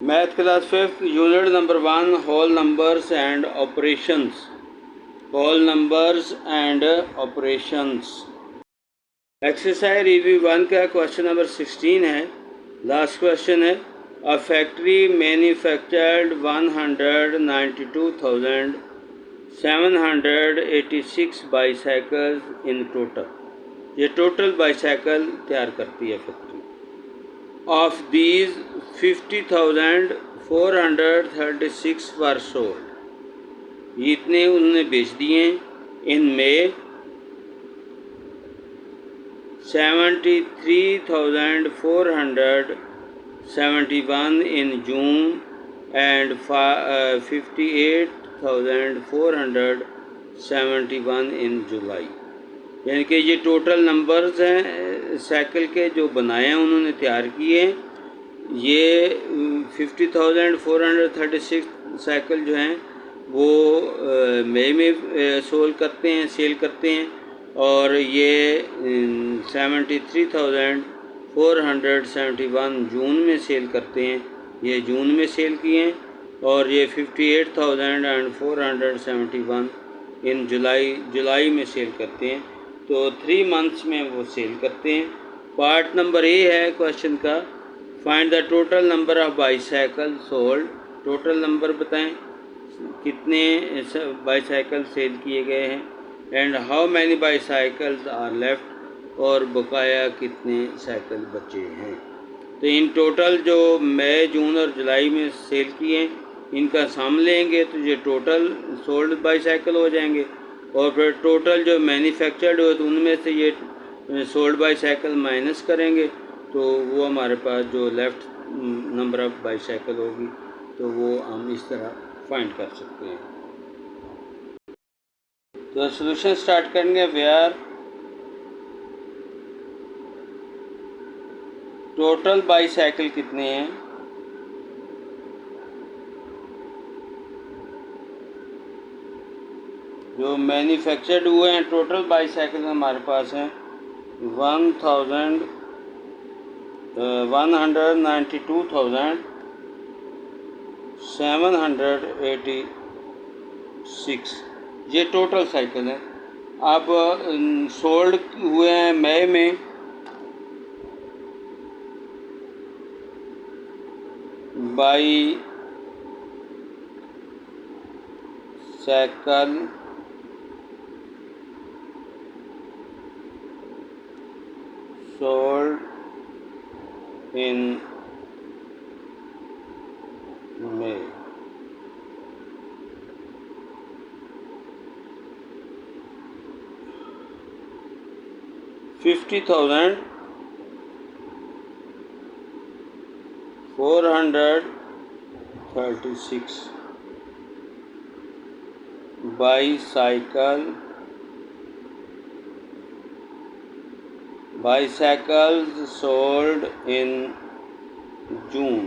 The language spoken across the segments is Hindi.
Math class fifth unit number 1 whole numbers and operations. Whole numbers and operations. Exercise review 1 का क्वेश्चन नंबर 16 है। लास्ट क्वेश्चन है, a factory manufactured 192,786 bicycles in total. ये टोटल बाईसाइकिल तैयार करती है factory. Of these 50,436 were sold. इतने उन्होंने बेच दिए। इनमें 73,471 in June and 58,471 in July। यानी कि ये टोटल नंबर्स हैं साइकिल के जो बनाए हैं उन्होंने तैयार किए। ये 50,436 साइकिल जो हैं वो मई में सेल करते हैं और ये 73,471 जून में सेल करते हैं। ये जून में सेल किए हैं और ये 58,471 इन जुलाई में सेल करते हैं। तो 3 मंथ्स में वो सेल करते हैं। पार्ट नंबर ए है क्वेश्चन का, find the total number of bicycle sold. Total number बताएं कितने बाईसाइकिल सेल किए गए हैं, and how many bicycles are left, और बकाया कितने साइकिल बचे हैं। तो इन टोटल जो मई जून और जुलाई में सेल किए हैं इनका सम लेंगे तो ये टोटल सोल्ड बाईसाइकिल हो जाएंगे, और फिर टोटल जो मैन्युफैक्चर्ड हो तो उनमें से ये सोल्ड बाईसाइकिल माइनस करेंगे तो वो हमारे पास जो लेफ़्ट नंबर ऑफ बाईसाइकिल होगी तो वो हम इस तरह फाइंड कर सकते हैं। तो सॉल्यूशन स्टार्ट करेंगे। वेयर टोटल बाईसाइकिल कितने हैं, जो मैन्युफैक्चर्ड हुए हैं टोटल बाईसाइकिल हमारे पास हैं 192,786 ये टोटल साइकिल है। अब सोल्ड हुए हैं मई में bicycle sold in May। $50,436 bicycles sold in June।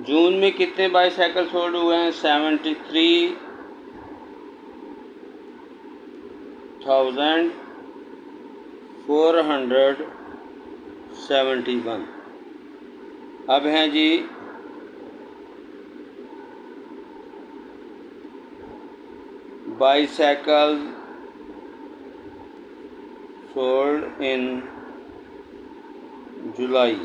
जून में कितने बाईसाइकिल सोल्ड हुए हैं, 73,471। अब हैं जी बाईसाइकिल सोल्ड इन जुलाई।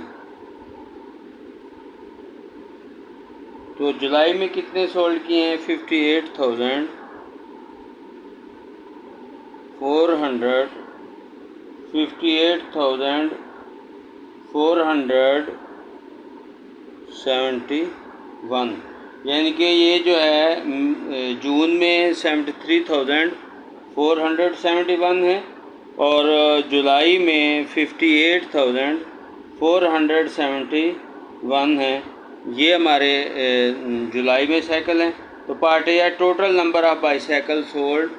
तो जुलाई में कितने सोल्ड किए हैं, 58,471। यानी कि ये जो है जून में 73,471 है और जुलाई में 58,471 है। ये हमारे जुलाई में साइकिल हैं। तो पार्ट ए है total number of bicycle sold.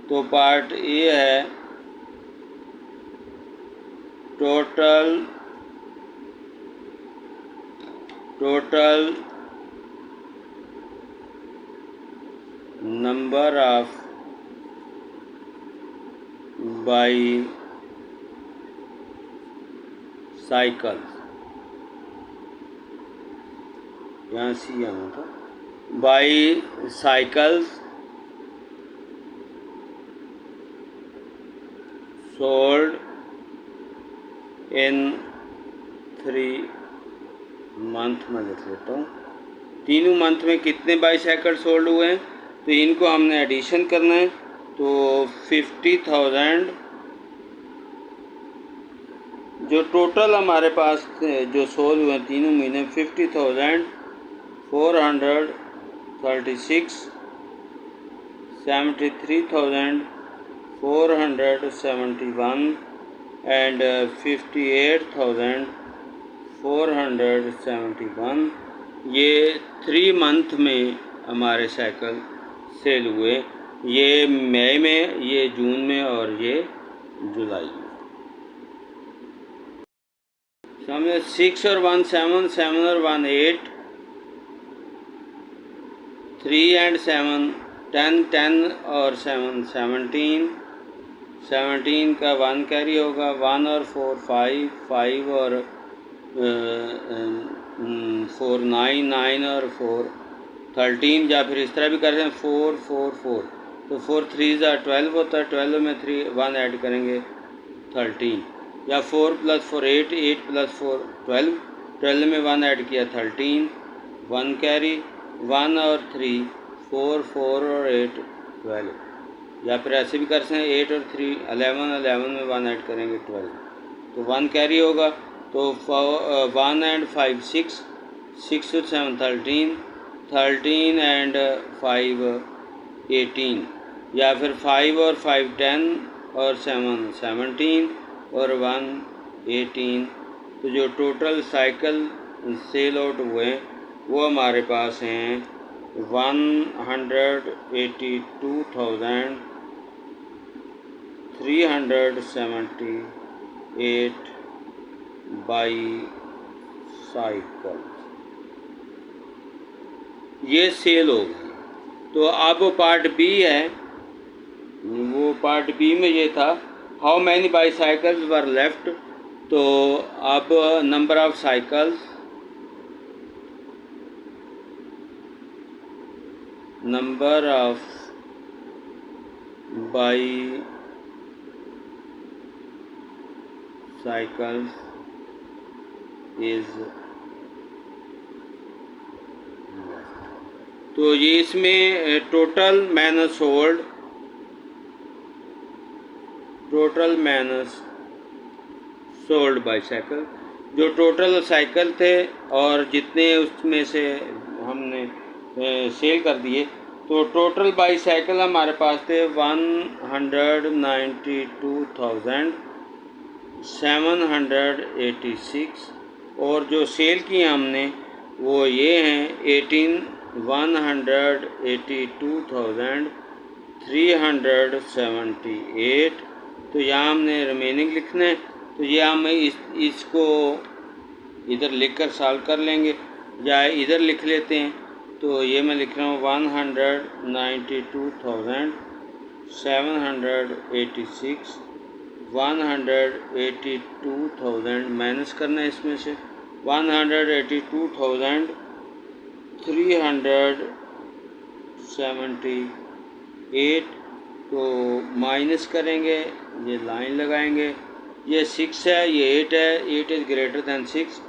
तो पार्ट ए है टोटल नंबर ऑफ साइकिल्स, यहाँ सी आना था, बाईसाइकिल्स सोल्ड इन 3 मंथ में लिख लेता हूँ। तीनों मंथ में कितने बाईसाइकिल सोल्ड हुए हैं, तो इनको हमने एडिशन करना है। तो 50,000 जो टोटल हमारे पास जो सोल्ड हुए हैं तीनों महीने, 50,436, 73,471 एंड 58,471, ये 3 मंथ में हमारे साइकिल सेल हुए। ये मई में, ये जून में और ये जुलाई में। समझे 6 और 1 7, 7 और 1 8, 3 एंड 7 10, 10 और 7 17, 17 का 1 कैरी होगा, 1 और 4 5, 5 और 4 9, 9 और 4 13, या फिर इस तरह भी कर रहे हैं 4 4 4, तो 4 3 12 होता है, 12 में 1 ऐड करेंगे 13, या 4 + 4 8, 8 + 4 12, 12 में 1 ऐड किया 13, 1 कैरी, 1 और 3 4 4 और 8 12, या फिर ऐसे भी कर सकते हैं 8 और 3 11, 11 में 1 ऐड करेंगे 12, तो 1 कैरी होगा। तो 1 एंड 5 6, 6 और 7 13, 13 एंड 5 18, या फिर 5 और 5 10 और 7 17 और 1 18। तो जो टोटल साइकिल सेल आउट हुए हैं वो हमारे पास हैं 182,378 बाईसाइकिल, ये सेल हो गई। तो अब पार्ट बी है, वो पार्ट बी में ये था how many bicycles were left. तो अब number of cycles, number of bicycles is, तो ये इसमें total minus sold, total minus sold bicycle, जो टोटल साइकिल थे और जितने उसमें से हमने सेल कर दिए, तो टोटल बाईसाइकिल हमारे पास थे 192,786, और जो सेल किए हमने वो ये हैं 182,378। तो यहाँ हमने रिमेनिंग लिखना है, तो ये हम इसको इधर लिखकर सॉल्व कर लेंगे, या इधर लिख लेते हैं। तो ये मैं लिख रहा हूँ 192,786, 182,000 माइनस करना है इसमें से 182,378, तो माइनस करेंगे, ये लाइन लगाएंगे, ये 6 है, ये 8 है, 8 is greater than 6,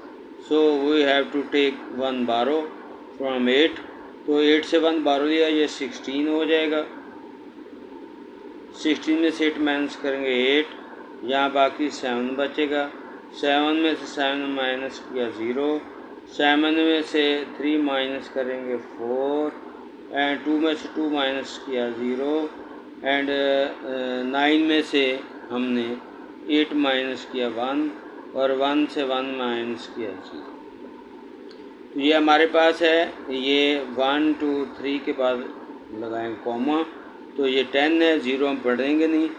so we have to take 1 borrow from 8, तो 8 से 1 बारो लिया, ये 16 हो जाएगा। 16 में से 8 माइनस करेंगे 8, यहाँ बाकी 7 बचेगा, 7 में से 7 माइनस किया 0, 7 में से 3 माइनस करेंगे 4, एंड 2 में से 2 माइनस किया 0, एंड 9 में से हमने 8 माइनस किया 1, और 1 से 1 माइनस किया 0। तो ये हमारे पास है, ये 1 2 3 के बाद लगाएंगे कॉमा, तो ये 10 है, 0 हम पढ़ेंगे नहीं।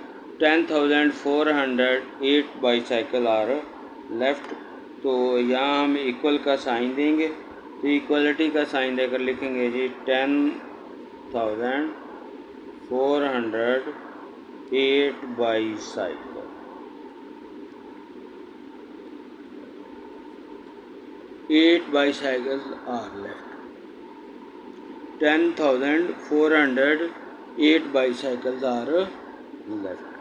10,408 बाईसाइकिल आर लेफ्ट, तो यहाँ हम इक्वल का साइन देंगे, तो इक्वलिटी का साइन देकर लिखेंगे जी 10,408 bicycle. 8 bicycles are left. 10,408 bicycles are left.